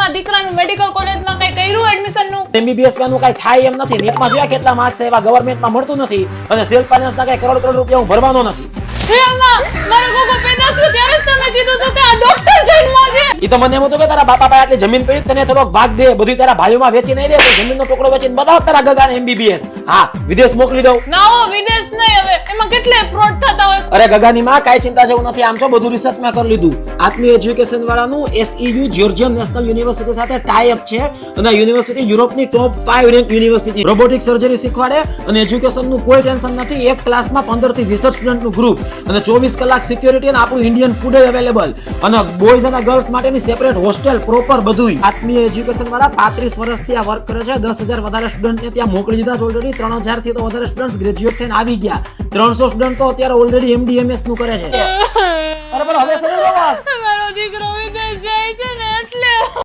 માં દીકરાનું મેડિકલ કોલેજમાં કઈ કર્યું એડમિશન નું? MBBS માં કઈ થાય એમ નથી. નીટમાં જોયા કેટલા માર્ક્સ છે એવા ગવર્નમેન્ટમાં મળતું નથી અને સેલ્ફ ફાઇનાન્સ ના કઈ કરોડ રૂપિયા હું ભરવાનો નથી. હે અમ્મા, મારો ગોગો પેદા થયો ત્યારે જ તમે કીધું હતું કે આ ડોક્ટર જન્મો છે. ઈ તો મને એમ હતું કે તારા બાપા પાસે આટલી જમીન પડી તને થોડોક ભાગ દે, બધું તારા ભાઈઓમાં વેચી નહીં દે તો જમીનનો ટુકડો વેચીને બતાવ તારા ગગાને MBBS. હા, વિદેશ મોકલી દઉં. ના હો, વિદેશ નહીં. હવે એમાં કેટલાય ફ્રોડ થતા હોય. અરે ગગાની માં કાઈ ચિંતા જેવું નથી. આમ તો બધું રિસર્ચ મેં કરી લીધું. આત્મી એજ્યુકેશન વાળાનું SEU જ્યોર્જિયન નેશનલ યુનિવર્સિટી સાથે ટાઈ અપ છે અને આ યુનિવર્સિટી યુરોપની top 5 rank university. Robotic surgery શીખવાડે અને એજ્યુકેશનનું કોઈ ટેન્શન નથી. એક ક્લાસમાં 15 થી 20 સ્ટુડન્ટનું ગ્રુપ અને 24 કલાક સિક્યોરિટી અને આપણું ઇન્ડિયન ફૂડ અવેલેબલ અને બોયઝ અને ગર્લ્સ માટેની સેપરેટ હોસ્ટેલ પ્રોપર બધુંય. આત્મી એજ્યુકેશન વાળા 35 વર્ષથી આ વર્ક કરે છે. 10,000 વધારે સ્ટુડન્ટને ત્યાં મોકલી દીધા છે ઓલરેડી. 3,000 થી તો વધારે સ્ટુડન્ટ્સ ગ્રેજ્યુએટ થઈને આવી ગયા. 300 સ્ટુડન્ટ તો અત્યારે ઓલરેડી MD MS નું કરે છે. બરાબર, હવે સમજો વાત. મારો દીકરો